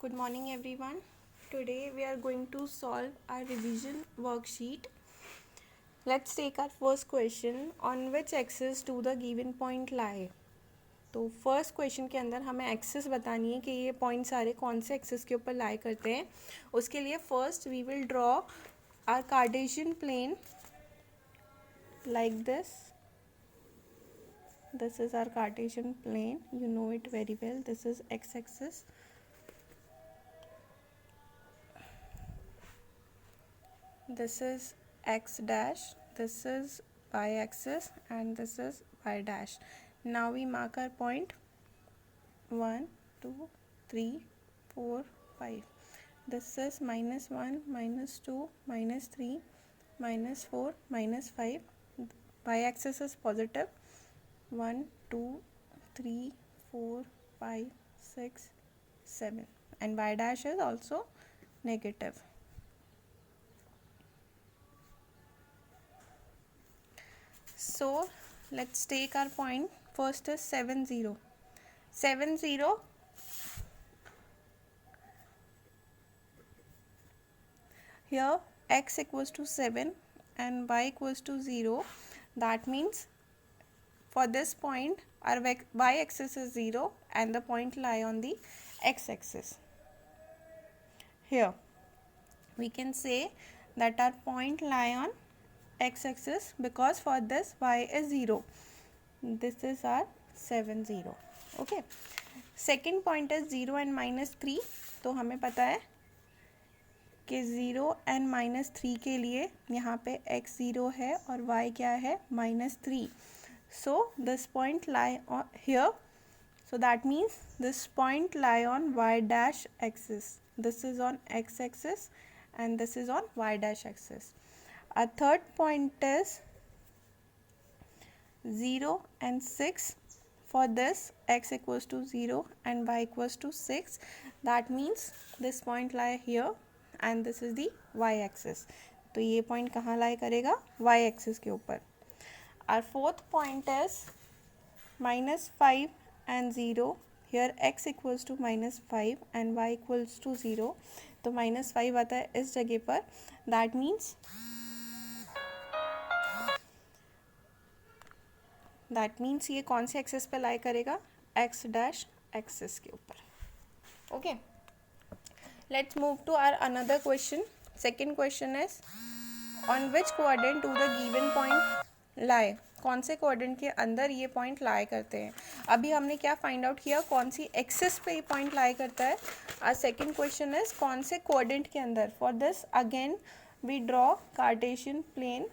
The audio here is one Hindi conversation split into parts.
Good morning everyone. Today we are going to solve our revision worksheet. Let's take our first question. On which axis do the given point lie? तो फर्स्ट क्वेश्चन के अंदर हमें एक्सिस बतानी है कि ये पॉइंट सारे कौन से एक्सिस के ऊपर लाई करते हैं. उसके लिए first we will draw our Cartesian plane like this. This is our Cartesian plane. You know it very well. This is x-axis. This is x dash. This is y-axis, and this is y dash. Now we mark our point 1, 2, 3, 4, 5. This is -1, -2, -3, -4, -5. Y-axis is positive. 1, 2, 3, 4, 5, 6, 7, and y dash is also negative. So let's take our point. First is 7, 0. 7, 0. Here x equals to 7 and y equals to 0. That means for this point our y-axis is 0 and the point lie on the x-axis. Here we can say that our point lie on x-axis because for this y is 0. This is our 7, 0. Okay. Second point is 0 and -3. तो हमें पता है कि 0 and -3 के लिए यहाँ पे x 0 है और y क्या है -3. So this point lie on here. So that means this point lie on y dash axis. This is on x axis and this is on y dash axis. Our third point is 0 and 6. For this x equals to 0 and y equals to 6. That means this point lie here and this is the y axis. तो ये point कहाँ lie करेगा? Y axis के ऊपर. Our fourth point is -5 and 0. Here x equals to -5 and y equals to 0. तो -5 आता है इस जगह पर. That means ये कौन से एक्सिस पे लाई करेगा? x डैश एक्सिस के ऊपर. Okay. Let's move to our another question. Second question is on which quadrant do the given point lie? कौन से क्वाड्रेंट के अंदर ये पॉइंट लाई करते हैं? अभी हमने क्या फाइंड आउट किया? कौन सी एक्सिस पे ये पॉइंट लाई करता है. और सेकंड क्वेश्चन इज कौन से क्वाड्रेंट के अंदर. For this again we draw Cartesian plane.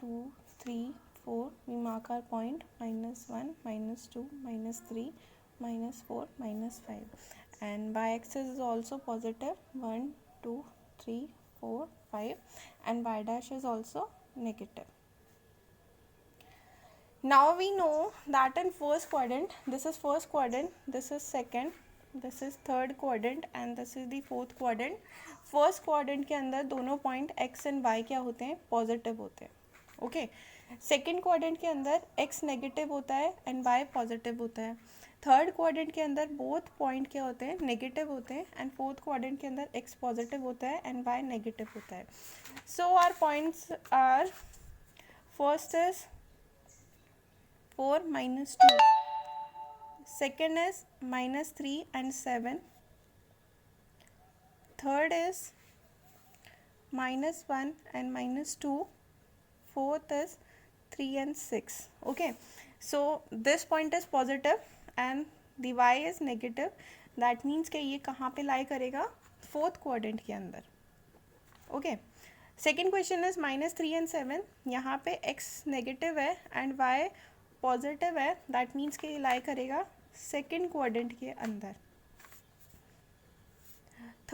Two, 3, 4. We mark our point -1, -2, -3, -4, -5. And y-axis is also positive. 1, 2, 3, 4, 5. And y dash is also negative. Now we know that in first quadrant, this is first quadrant, this is second, this is third quadrant and this is the fourth quadrant. First quadrant के अंदर दोनों point x and y क्या होते हैं? पॉजिटिव होते हैं. ओके. सेकेंड क्वाड्रेंट के अंदर x नेगेटिव होता है एंड y पॉजिटिव होता है. थर्ड क्वाड्रेंट के अंदर बोथ पॉइंट क्या होते हैं? नेगेटिव होते हैं. एंड फोर्थ क्वाड्रेंट के अंदर x पॉजिटिव होता है एंड y नेगेटिव होता है. So our points are first is 4 -2. Second is -3 and 7. Third is -1 and -2. Fourth is 3 and 6. Okay. So this point is positive and the y is negative. That means कि ये कहाँ पे lie करेगा? फोर्थ क्वाड्रेंट के अंदर. Okay. Second question is -3 and 7. यहाँ पे x नेगेटिव है एंड y पॉजिटिव है. दैट मीन्स कि ये लाई करेगा सेकेंड क्वाड्रेंट के अंदर.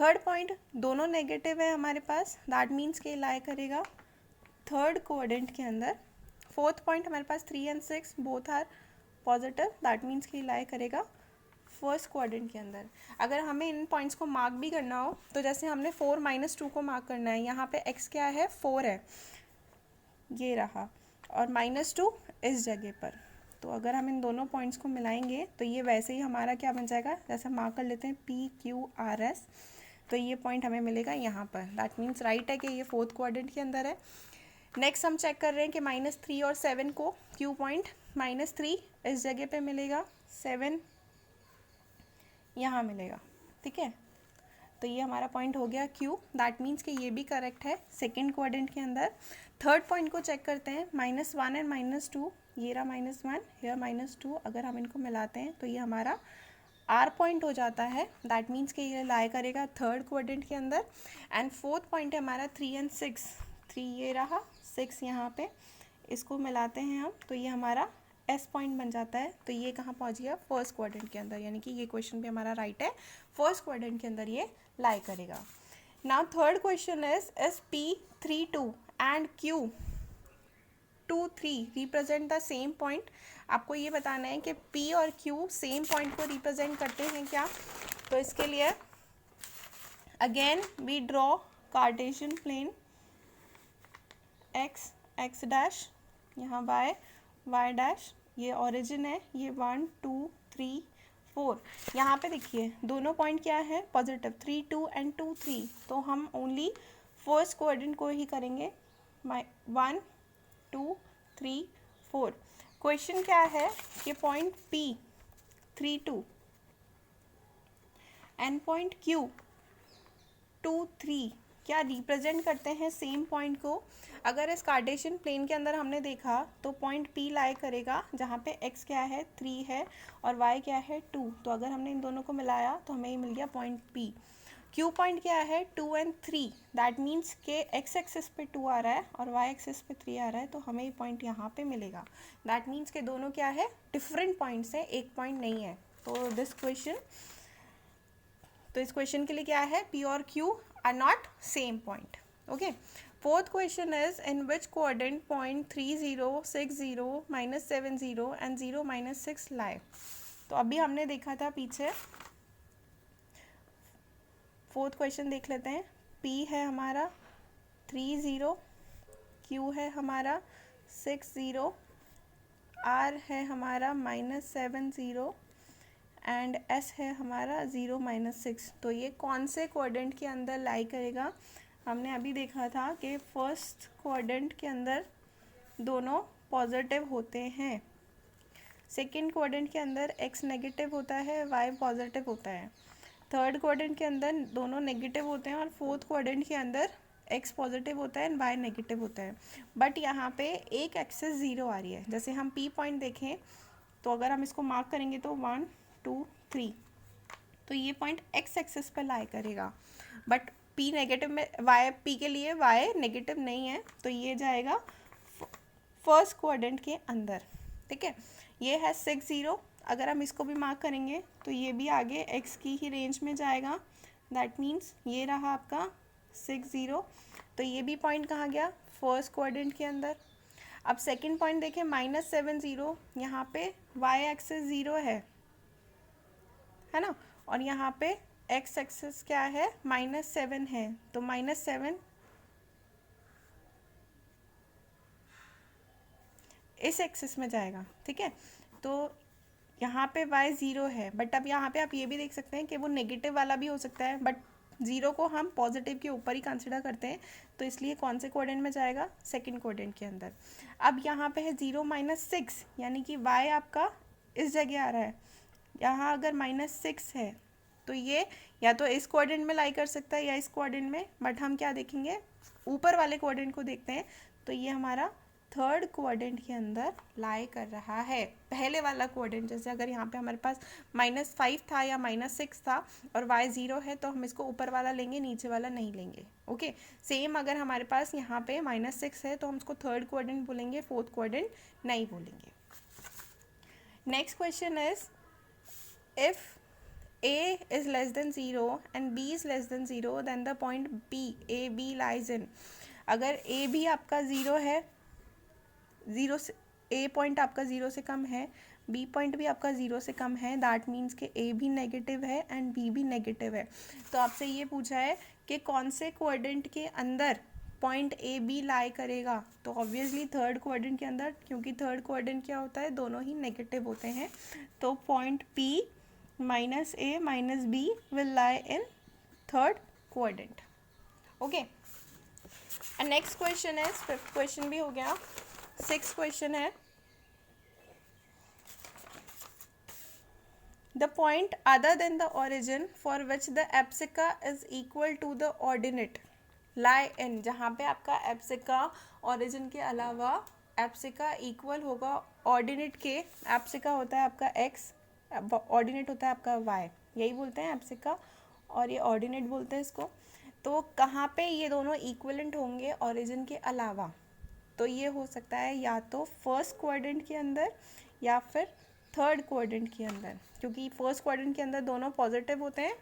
थर्ड पॉइंट दोनों नेगेटिव है हमारे पास. दैट मीन्स कि लाई करेगा थर्ड क्वाड्रेंट के अंदर. फोर्थ पॉइंट हमारे पास 3 and 6 both are positive. That means कि लाई करेगा फर्स्ट क्वाड्रेंट के अंदर। अगर हमें इन पॉइंट्स को मार्क भी करना हो तो जैसे हमने 4 - 2 को मार्क करना है, यहाँ पे x क्या है, 4 है, ये रहा, और -2 इस जगह पर। तो अगर हम इन दोनों पॉइंट्स को मिलाएंगे तो ये वैसे ही हमारा क्या बन जाएगा, जैसे मार्क कर लेते हैं PQRS, तो ये पॉइंट हमें मिलेगा यहाँ पर। दैट मीन्स राइट है कि ये फोर्थ क्वाड्रेंट के अंदर है। नेक्स्ट हम चेक कर रहे हैं कि -3 और 7 को Q पॉइंट, -3 इस जगह पे मिलेगा, 7 यहाँ मिलेगा, ठीक है। तो ये हमारा पॉइंट हो गया Q। दैट मीन्स कि ये भी करेक्ट है सेकेंड क्वाड्रेंट के अंदर। थर्ड पॉइंट को चेक करते हैं, -1 एंड -2, ये रहा -1, यह -2, अगर हम इनको मिलाते हैं तो ये हमारा R पॉइंट हो जाता है। दैट मीन्स कि ये लाई करेगा थर्ड क्वाड्रेंट के अंदर। एंड फोर्थ पॉइंट है हमारा 3 एंड 6, 3 ये रहा, 6 यहाँ पे, इसको मिलाते हैं हम तो ये हमारा S पॉइंट बन जाता है। तो ये कहाँ पहुँच गया, फर्स्ट क्वाड्रेंट के अंदर, यानी कि ये क्वेश्चन भी हमारा राइट है, फर्स्ट क्वाड्रेंट के अंदर ये लाई करेगा। Now third question is P 3 2 and Q 2 3 represent the same point. आपको ये बताना है कि P और Q सेम पॉइंट को रिप्रेजेंट करते हैं क्या। तो इसके लिए again we draw Cartesian plane, x x dash, यहाँ y y डैश, ये ओरिजिन है, ये 1 2 3 4। यहाँ पे देखिए दोनों पॉइंट क्या है, पॉजिटिव, 3 2 एंड 2 3, तो हम ओनली फर्स्ट क्वाड्रेंट को ही करेंगे, 1 2 3 4। क्वेश्चन क्या है कि point P 3 2 and point Q 2 3 क्या रिप्रेजेंट करते हैं सेम पॉइंट को। अगर इस कार्टेशियन प्लेन के अंदर हमने देखा तो पॉइंट P लाई करेगा जहाँ पे x क्या है, 3 है, और y क्या है, 2। तो अगर हमने इन दोनों को मिलाया तो हमें ये मिल गया पॉइंट P। Q पॉइंट क्या है, 2 एंड 3, दैट मीन्स के x एक्सिस पे 2 आ रहा है और y एक्सिस पे 3 आ रहा है, तो हमें ये पॉइंट यहाँ पे मिलेगा। दैट मीन्स के दोनों क्या है, डिफरेंट पॉइंट्स हैं, एक पॉइंट नहीं है। तो इस क्वेश्चन के लिए क्या है, P और Q are not same point. Okay. Fourth question is in which quadrant point 3 0 6 0 -7 0 and 0 -6 lie. तो अभी हमने देखा था पीछे, फोर्थ क्वेश्चन देख लेते हैं। P है हमारा 3 0, Q है हमारा 6 0, R है हमारा -7 0 एंड S है हमारा 0 -6। तो ये कौन से क्वाड्रेंट के अंदर लाई करेगा। हमने अभी देखा था कि फर्स्ट क्वाड्रेंट के अंदर दोनों पॉजिटिव होते हैं, सेकंड क्वाड्रेंट के अंदर x नेगेटिव होता है, y पॉजिटिव होता है, थर्ड क्वाड्रेंट के अंदर दोनों नेगेटिव होते हैं, और फोर्थ क्वाड्रेंट के अंदर x पॉजिटिव होता है एंड y नेगेटिव होता है। बट यहाँ पे एक एक्सेस 0 आ रही है। जैसे हम P पॉइंट देखें तो अगर हम इसको मार्क करेंगे तो 1 2 3, तो ये पॉइंट x एक्सिस पर लाई करेगा। बट P नेगेटिव में, y P के लिए y नेगेटिव नहीं है, तो ये जाएगा फर्स्ट क्वाड्रेंट के अंदर, ठीक है। ये है 6 0, अगर हम इसको भी मार्क करेंगे तो ये भी आगे x की ही रेंज में जाएगा। दैट मीन्स ये रहा आपका 6 0, तो ये भी पॉइंट कहाँ गया, फर्स्ट क्वाड्रेंट के अंदर। अब सेकंड पॉइंट देखें, -7 0, यहाँ पे y एक्सिस 0 है ना, और यहाँ पे x एक्सिस क्या है, -7 है, तो -7 इस एक्सिस में जाएगा, ठीक है। तो यहाँ पे y 0 है, बट अब यहाँ पे आप ये भी देख सकते हैं कि वो नेगेटिव वाला भी हो सकता है, बट 0 को हम पॉजिटिव के ऊपर ही कंसिडर करते हैं, तो इसलिए कौन से क्वाड्रेंट में जाएगा, सेकंड क्वाड्रेंट के अंदर। अब यहाँ पे है 0 -6, यानी कि y आपका इस जगह आ रहा है, यहाँ अगर -6 है तो ये या तो इस क्वाड्रेंट में लाई कर सकता है या इस क्वाड्रेंट में, बट हम क्या देखेंगे, ऊपर वाले क्वाड्रेंट को देखते हैं। तो ये हमारा थर्ड क्वाड्रेंट के अंदर लाई कर रहा है, पहले वाला क्वाड्रेंट। जैसे अगर यहाँ पे हमारे पास -5 था या -6 था और y 0 है, तो हम इसको ऊपर वाला लेंगे, नीचे वाला नहीं लेंगे। ओके, सेम अगर हमारे पास यहाँ पे -6 है तो हम इसको थर्ड क्वाड्रेंट बोलेंगे, फोर्थ क्वाड्रेंट नहीं बोलेंगे। Next question is if a is less than 0 and b is less than 0 then the point b a b lies in। अगर a भी आपका 0 है, 0 से a पॉइंट आपका 0 से कम है, बी पॉइंट भी आपका 0 से कम है, दैट मीन्स कि ए भी नेगेटिव है एंड बी भी नेगेटिव है। तो आपसे ये पूछा है कि कौन से क्वाड्रेंट के अंदर पॉइंट ए बी लाई करेगा, तो ऑब्वियसली थर्ड क्वाड्रेंट के अंदर, क्योंकि थर्ड क्वाड्रेंट क्या होता है, दोनों ही नेगेटिव होते हैं। तो point P minus a minus b will lie in third quadrant. Okay, and next question है, फिफ्थ क्वेश्चन भी हो गया। सिक्स्थ क्वेश्चन है, the point other than the origin for which the abscissa is equal to the ordinate lie in, जहाँ पे आपका एप्सिका ऑरिजिन के अलावा एप्सिका इक्वल होगा ऑर्डिनेट के। एप्सिका होता है आपका x, ऑर्डिनेट होता है आपका y, यही बोलते हैं एप्सिका और ये ऑर्डिनेट बोलते हैं इसको। तो कहाँ पे ये दोनों इक्वलेंट होंगे ऑरिजिन के अलावा, तो ये हो सकता है या तो फर्स्ट क्वाड्रेंट के अंदर या फिर थर्ड क्वाड्रेंट के अंदर, क्योंकि फर्स्ट क्वाड्रेंट के अंदर दोनों पॉजिटिव होते हैं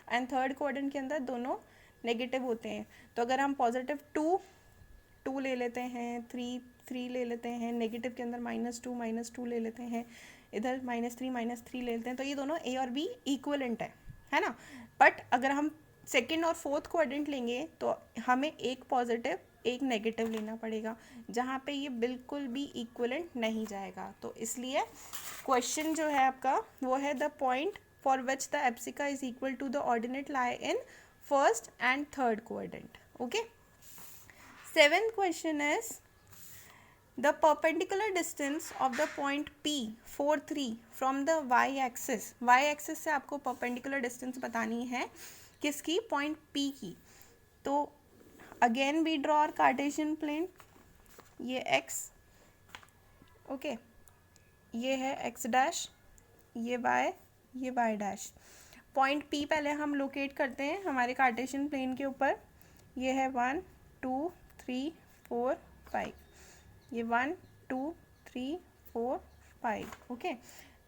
एंड थर्ड क्वाड्रेंट के अंदर दोनों नेगेटिव होते हैं। तो अगर हम पॉजिटिव 2 ले लेते हैं, 3 ले लेते हैं, नेगेटिव के अंदर -2 ले लेते हैं, इधर -3 ले लेते हैं, तो ये दोनों ए और बी इक्वलेंट है ना। बट अगर हम सेकेंड और फोर्थ क्वाड्रेंट लेंगे तो हमें एक पॉजिटिव एक नेगेटिव लेना पड़ेगा, जहाँ पे ये बिल्कुल भी इक्वलेंट नहीं जाएगा। तो इसलिए क्वेश्चन जो है आपका वो है the point for which the abscissa is equal to the ordinate lie in first and third quadrant. Okay, seventh question is the perpendicular distance of the point P 4 3 from the y-axis, y-axis से आपको perpendicular distance बतानी है किसकी, पॉइंट P की। तो again we draw our Cartesian plane, ये x, ओके, ये है x डैश, ये y, ये y डैश। पॉइंट P पहले हम लोकेट करते हैं हमारे कार्टेशियन प्लेन के ऊपर, ये है 1 2 3 4 5, ये 1 2 3 4 5, ओके।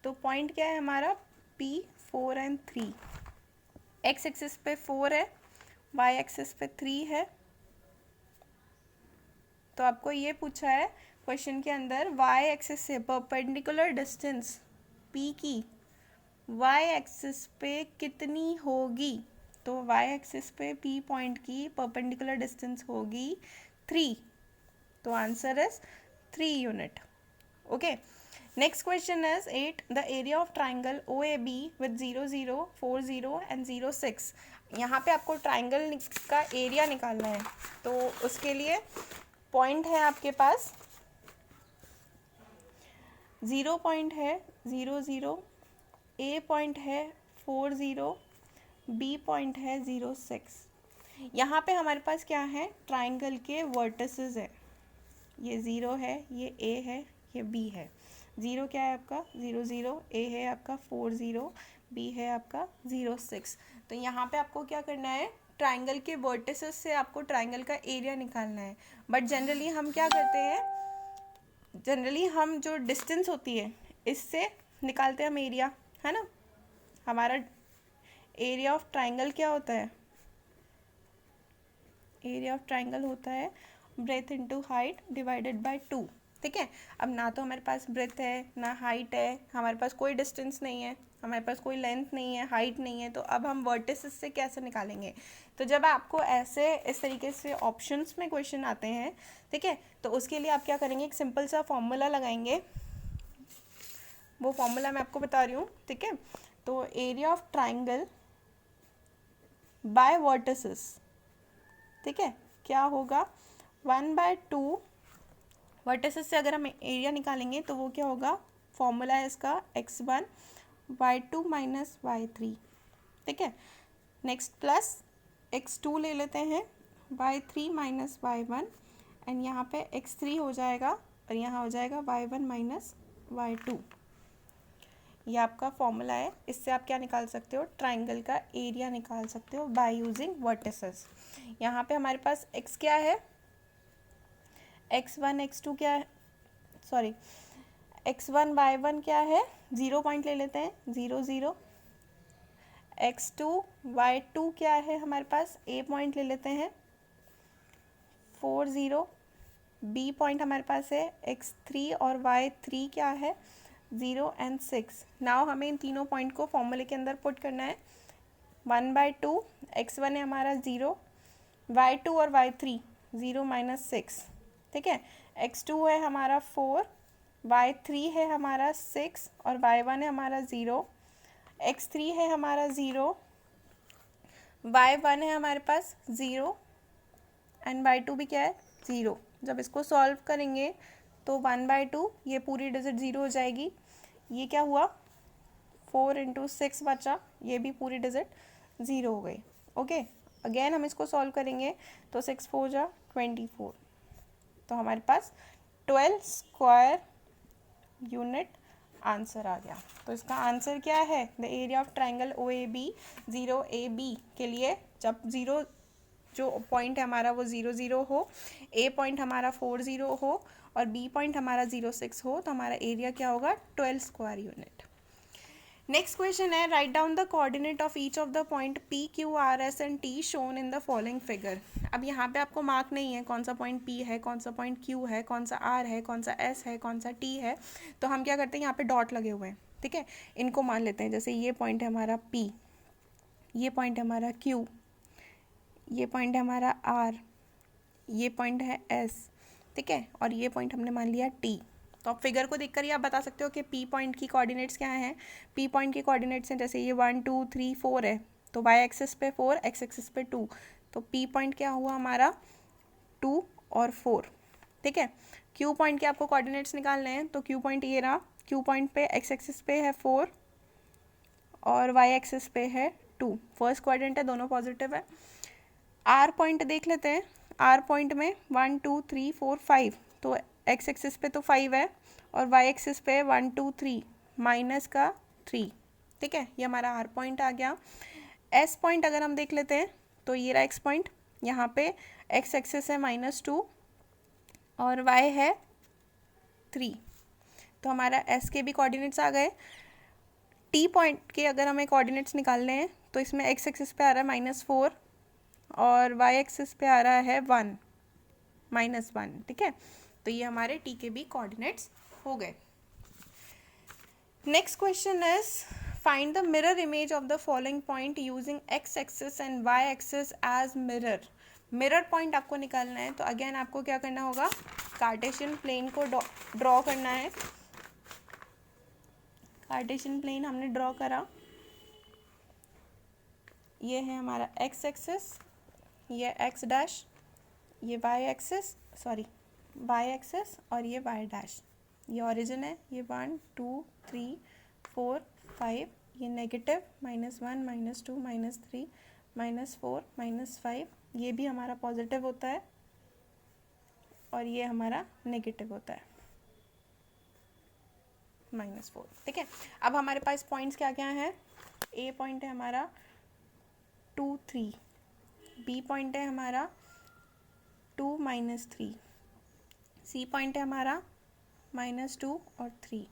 तो पॉइंट क्या है हमारा, P 4 एंड 3, x एक्सिस पे 4 है, y एक्सिस पे 3 है। तो आपको ये पूछा है क्वेश्चन के अंदर y एक्सिस से परपेंडिकुलर डिस्टेंस P की y एक्सिस पे कितनी होगी। तो y एक्सिस पे P पॉइंट की परपेंडिकुलर डिस्टेंस होगी 3, तो answer is 3 unit. Okay, next question is 8, the area of triangle OAB with 0 0 4 0 and 0 6। यहाँ पे आपको ट्राइंगल का एरिया निकालना है, तो उसके लिए पॉइंट है आपके पास, 0 पॉइंट है 0 0, A पॉइंट है 4 0, B पॉइंट है 0 6। यहाँ पे हमारे पास क्या है, ट्राइंगल के वर्टिसेस है, ये 0 है, ये A है, ये B है। 0 क्या है आपका 0 0, A है आपका 4 0, B है आपका 0 6। तो यहाँ पे आपको क्या करना है, ट्राइंगल के वर्टिसेस से आपको ट्राइंगल का एरिया निकालना है। बट जनरली हम क्या करते हैं, जनरली हम जो डिस्टेंस होती है इससे निकालते हैं हम एरिया, है ना। हमारा एरिया ऑफ ट्राइंगल क्या होता है, एरिया ऑफ ट्राइंगल होता है breadth into height divided by 2, ठीक है। अब ना तो हमारे पास ब्रेथ है ना हाइट है, हमारे पास कोई डिस्टेंस नहीं है, हमारे पास कोई लेंथ नहीं है, हाइट नहीं है, तो अब हम वर्टिसेस से कैसे निकालेंगे। तो जब आपको ऐसे इस तरीके से ऑप्शंस में क्वेश्चन आते हैं, ठीक है, तो उसके लिए आप क्या करेंगे, एक सिंपल सा फॉर्मूला लगाएंगे, वो फॉर्मूला मैं आपको बता रही हूँ, ठीक है। तो area of triangle by vertices, ठीक है, क्या होगा 1/2, वर्टिसेस से अगर हम एरिया निकालेंगे तो वो क्या होगा, फॉर्मूला है इसका x1 y2 माइनस y3, ठीक है। नेक्स्ट प्लस x2 ले लेते हैं, y3 माइनस y1, एंड यहाँ पे x3 हो जाएगा और यहाँ हो जाएगा y1 माइनस y2। ये आपका फॉर्मूला है, इससे आप क्या निकाल सकते हो, ट्राइंगल का एरिया निकाल सकते हो बाय यूजिंग वर्टिसेस। यहाँ पे हमारे पास x क्या है, x1 x2 क्या है, सॉरी x1 y1 क्या है, 0 पॉइंट ले लेते हैं 0 0, x2 y2 क्या है हमारे पास, A पॉइंट ले लेते हैं 4 0, B पॉइंट हमारे पास है x3 और y3 क्या है 0 एंड 6। नाउ हमें इन तीनों पॉइंट को फॉर्मूले के अंदर पुट करना है। 1/2 x1 है हमारा 0, y2 और y3 0 - 6, ठीक है। x2 है हमारा 4, y3 है हमारा 6 और y1 है हमारा 0, x3 है हमारा 0, y1 है हमारे पास 0 एंड y2 भी क्या है 0। जब इसको सॉल्व करेंगे तो 1/2 ये पूरी डिजिट 0 हो जाएगी। ये क्या हुआ 4 × 6 बचा, ये भी पूरी डिजिट 0 हो गई। ओके, अगेन हम इसको सॉल्व करेंगे तो 6 4 जा 24, तो हमारे पास 12 स्क्वायर यूनिट आंसर आ गया। तो इसका आंसर क्या है, the area of triangle O A B 0AB के लिए जब 0 जो पॉइंट है हमारा वो 0 0 हो, ए पॉइंट हमारा 4 0 हो और बी पॉइंट हमारा 0 6 हो, तो हमारा एरिया क्या होगा 12 स्क्वायर यूनिट। नेक्स्ट क्वेश्चन है, write down the coordinate of each of the point P Q R S and T shown in the following figure. अब यहाँ पे आपको मार्क नहीं है कौन सा पॉइंट पी है, कौन सा पॉइंट क्यू है, कौन सा आर है, कौन सा एस है, कौन सा टी है। तो हम क्या करते हैं, यहाँ पे डॉट लगे हुए हैं, ठीक है, इनको मान लेते हैं। जैसे ये पॉइंट है हमारा पी, ये पॉइंट है हमारा क्यू, ये पॉइंट है हमारा आर, ये पॉइंट है एस, ठीक है, और ये पॉइंट हमने मान लिया टी। तो आप फिगर को देखकर ही आप बता सकते हो कि पी पॉइंट की कोऑर्डिनेट्स क्या हैं। पी पॉइंट की कोऑर्डिनेट्स हैं, जैसे ये 1 2 3 4 है, तो वाई एक्सिस पे 4, एक्स एक्सिस पे 2, तो पी पॉइंट क्या हुआ हमारा 2 और 4, ठीक है। क्यू पॉइंट के आपको कोऑर्डिनेट्स निकालने हैं, तो क्यू पॉइंट ये रहा, क्यू पॉइंट पे एक्स एक्सिस पे है 4 और वाई एक्सिस पे है 2, फर्स्ट क्वाड्रेंट है, दोनों पॉजिटिव है। आर पॉइंट देख लेते हैं, आर पॉइंट में 1 2 3 4 5, तो एक्स एक्सिस पे तो 5 है और वाई एक्सिस पे 1 2 3 माइनस का 3, ठीक है, ये हमारा आर पॉइंट आ गया। एस पॉइंट अगर हम देख लेते हैं तो ये रहा एक्स पॉइंट, यहाँ पे एक्स एक्सिस है -2 और वाई है 3, तो हमारा एस के भी कोऑर्डिनेट्स आ गए। टी पॉइंट के अगर हमें कोऑर्डिनेट्स निकालने हैं तो इसमें एक्स एक्सिस पे आ रहा है -4 और वाई एक्सिस पे आ रहा है 1 -1, ठीक है। तो ये हमारे टी के भी कोऑर्डिनेट्स हो गए। Next question is find the mirror image of the following point using X axis and Y axis as mirror. Mirror point आपको निकालना है, तो अगेन आपको क्या करना होगा, कार्टेशियन प्लेन को ड्रॉ करना है। कार्टेशियन प्लेन हमने ड्रॉ करा, ये है हमारा एक्स एक्सिस, ये एक्स डैश, ये Y axis, sorry Y axis और ये वाई डैश, ये ओरिजिन है, ये 1 2 3 4 5, ये नेगेटिव -1 -2 -3 -4 -5, ये भी हमारा पॉजिटिव होता है और ये हमारा नेगेटिव होता है -4, ठीक है। अब हमारे पास पॉइंट्स क्या क्या हैं, ए पॉइंट है हमारा 2 3, बी पॉइंट है हमारा 2 -3, सी पॉइंट है हमारा -2 और 3,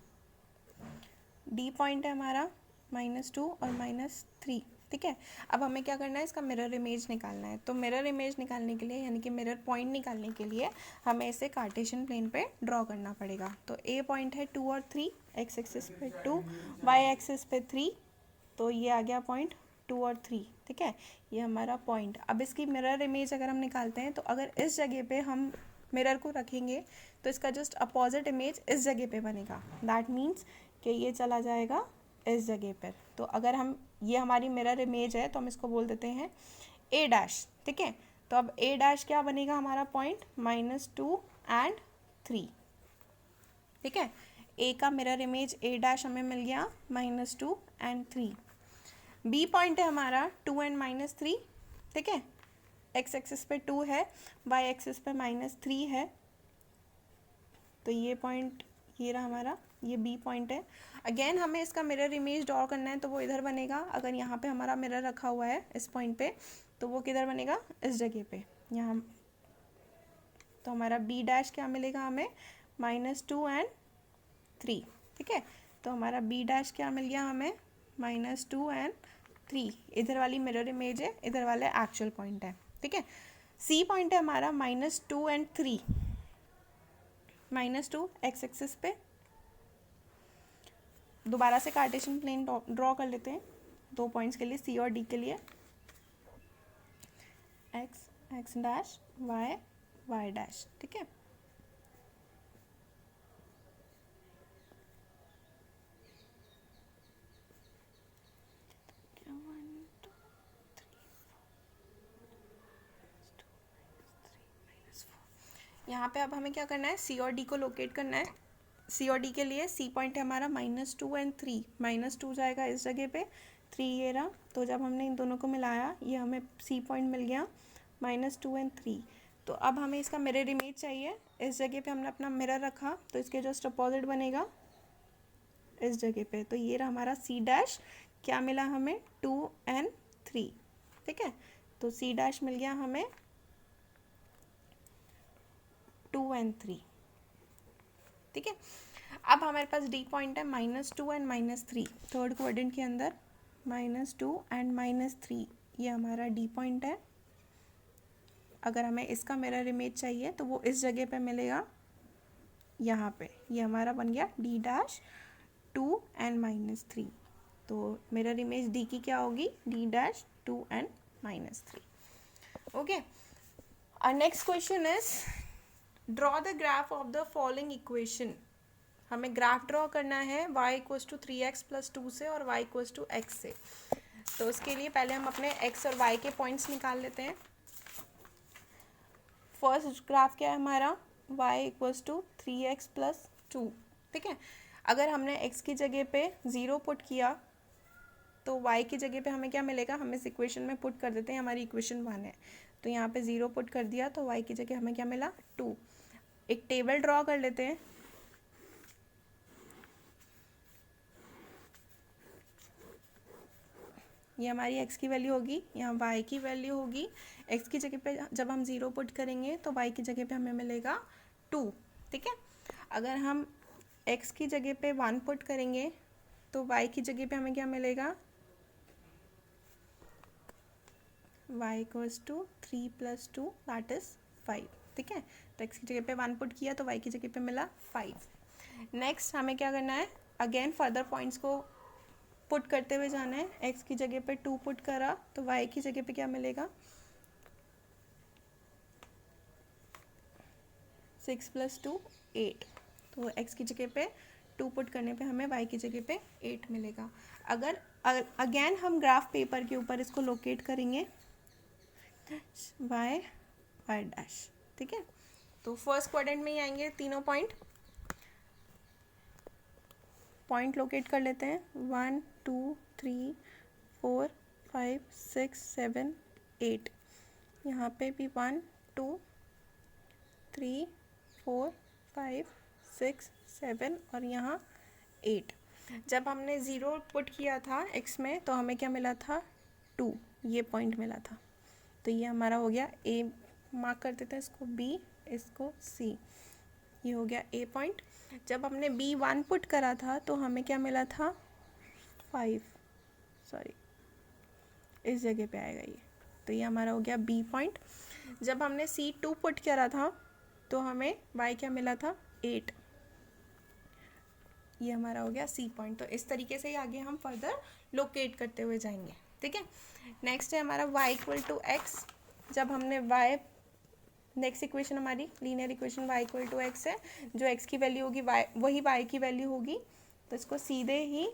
डी पॉइंट है हमारा -2 और -3, ठीक है। अब हमें क्या करना है, इसका मिरर इमेज निकालना है। तो मिरर इमेज निकालने के लिए यानी कि मिरर पॉइंट निकालने के लिए हमें इसे कार्टेशियन प्लेन पे ड्रॉ करना पड़ेगा। तो ए पॉइंट है 2 और 3, एक्स एक्सिस पे 2, वाई एक्सिस पे 3, तो ये आ गया पॉइंट 2 और 3, ठीक है, ये हमारा पॉइंट। अब इसकी मिरर इमेज अगर हम निकालते हैं तो अगर इस जगह पे हम मिरर को रखेंगे तो इसका जस्ट अपोजिट इमेज इस जगह पे बनेगा। दैट मीन्स कि ये चला जाएगा इस जगह पर। तो अगर हम, ये हमारी मिरर इमेज है तो हम इसको बोल देते हैं ए डैश, ठीक है। तो अब ए डैश क्या बनेगा हमारा पॉइंट -2 एंड 3, ठीक है। ए का मिरर इमेज ए डैश हमें मिल गया -2 एंड 3। बी पॉइंट है हमारा 2 एंड -3, ठीक है, एक्स एक्सिस पे 2 है, वाई एक्सिस पे -3 है, तो ये पॉइंट ये रहा हमारा, ये बी पॉइंट है। अगेन हमें इसका मिरर इमेज ड्रॉ करना है तो वो इधर बनेगा। अगर यहाँ पे हमारा मिरर रखा हुआ है इस पॉइंट पे तो वो किधर बनेगा, इस जगह पे, यहाँ। तो हमारा बी डैश क्या मिलेगा हमें, -2 एंड 3, ठीक है। तो हमारा बी डैश क्या मिल गया हमें, -2 एंड 3, इधर वाली मिरर इमेज है, इधर वाला एक्चुअल पॉइंट है, ठीक है। सी पॉइंट है हमारा -2 एंड 3, -2 एक्स एक्सिस पे, दोबारा से कार्टेशियन प्लेन ड्रॉ कर लेते हैं 2 पॉइंट्स के लिए, सी और डी के लिए। X X dash, Y Y dash, ठीक है। यहाँ पे अब हमें क्या करना है, सी और डी को लोकेट करना है। सी और डी के लिए सी पॉइंट है हमारा -2 एंड 3, -2 जाएगा इस जगह पे, 3 ये रहा। तो जब हमने इन दोनों को मिलाया ये हमें सी पॉइंट मिल गया -2 एंड 3। तो अब हमें इसका मिरर इमेज चाहिए। इस जगह पे हमने अपना मिरर रखा तो इसके जस्ट अपोजिट बनेगा इस जगह पे। तो ये रहा हमारा सी डैश, क्या मिला हमें 2 एंड 3, ठीक है। तो सी डैश मिल गया हमें 2 एंड 3, ठीक है। अब हमारे पास डी पॉइंट है -2 एंड -3, थर्ड क्वाड्रेंट के अंदर -2 एंड -3, ये हमारा डी पॉइंट है। अगर हमें इसका मिरर इमेज चाहिए तो वो इस जगह पे मिलेगा, यहाँ पे। ये हमारा बन गया डी डैश 2 एंड -3। तो मिरर इमेज डी की क्या होगी, डी डैश 2 एंड -3, ओके। और next question is draw the graph of the following equation. हमें ग्राफ ड्रॉ करना है y = 3x + 2 से और y = x से। तो उसके लिए पहले हम अपने x और y के पॉइंट्स निकाल लेते हैं। फर्स्ट ग्राफ क्या है हमारा, y = 3x + 2, ठीक है। अगर हमने x की जगह पे 0 पुट किया तो y की जगह पे हमें क्या मिलेगा, हम इस इक्वेशन में पुट कर देते हैं, हमारी इक्वेशन 1 है। तो यहाँ पे 0 पुट कर दिया तो y की जगह हमें क्या मिला, 2। एक टेबल ड्रॉ कर लेते हैं। ये हमारी x की वैल्यू होगी, यहाँ y की वैल्यू होगी। x की जगह पे जब हम 0 पुट करेंगे तो y की जगह पे हमें मिलेगा 2, ठीक है। अगर हम x की जगह पे 1 पुट करेंगे तो y की जगह पे हमें क्या मिलेगा, y = 3 + 2 दैट इज़ 5, ठीक है। तो x की जगह पे 1 पुट किया तो y की जगह पे मिला 5। नेक्स्ट हमें क्या करना है, अगेन फर्दर पॉइंट्स को पुट करते हुए जाना है। x की जगह पे 2 पुट करा तो y की जगह पे क्या मिलेगा, 6 + 2 8। तो x की जगह पे 2 पुट करने पे हमें y की जगह पे 8 मिलेगा। अगर अगेन हम ग्राफ पेपर के ऊपर इसको लोकेट करेंगे y y डैश, ठीक है। तो फर्स्ट क्वाड्रेंट में ही आएंगे तीनों पॉइंट लोकेट कर लेते हैं। 1 2 3 4 5 6 7 8, यहाँ पे भी 1 2 3 4 5 6 7 और यहाँ 8। जब हमने 0 पुट किया था x में तो हमें क्या मिला था, 2, ये पॉइंट मिला था। तो ये हमारा हो गया a, मार्क कर देते हैं इसको b, इसको c, ये हो गया a पॉइंट। जब हमने b 1 पुट करा था तो हमें क्या मिला था, 5, सॉरी इस जगह पे आएगा ये। तो ये हमारा हो गया b पॉइंट। जब हमने c 2 पुट करा था तो हमें y क्या मिला था, 8, ये हमारा हो गया c पॉइंट। तो इस तरीके से ही आगे हम फर्दर लोकेट करते हुए जाएंगे, ठीक है। नेक्स्ट है हमारा y = x। जब हमने y, नेक्स्ट इक्वेशन हमारी लीनियर इक्वेशन y = x है। जो x की वैल्यू होगी y वही y की वैल्यू होगी। तो इसको सीधे ही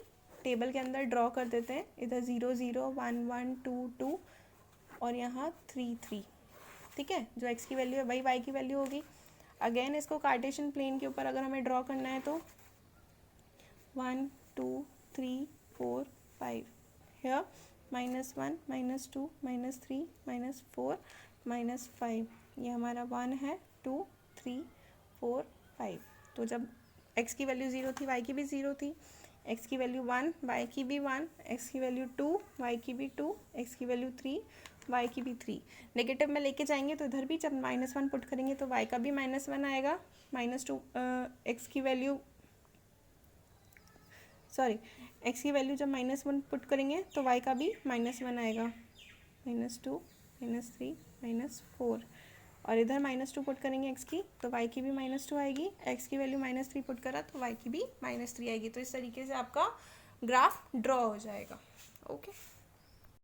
टेबल के अंदर ड्रॉ कर देते हैं। इधर 0 0 1 1 2 2 और यहाँ 3 3, ठीक है। जो x की वैल्यू है वही y की वैल्यू होगी। अगेन इसको कार्टेशियन प्लेन के ऊपर अगर हमें ड्रॉ करना है तो 1 2 3 4 5, here -1 -2 -3 -4 -5, ये हमारा 1 है, 2 3 4 5। तो जब x की वैल्यू 0 थी y की भी 0 थी, x की वैल्यू 1 y की भी 1, x की वैल्यू 2 y की भी 2, x की वैल्यू 3 y की भी 3। नेगेटिव में लेके जाएंगे तो इधर भी जब -1 पुट करेंगे तो y का भी -1 आएगा, -2 x की वैल्यू, सॉरी x की वैल्यू जब -1 पुट करेंगे तो y का भी -1 आएगा, -2 -3 -4। और इधर -2 पुट करेंगे x की तो y की भी -2 आएगी, x की वैल्यू -3 पुट करा तो y की भी -3 आएगी। तो इस तरीके से आपका ग्राफ ड्रॉ हो जाएगा। ओके।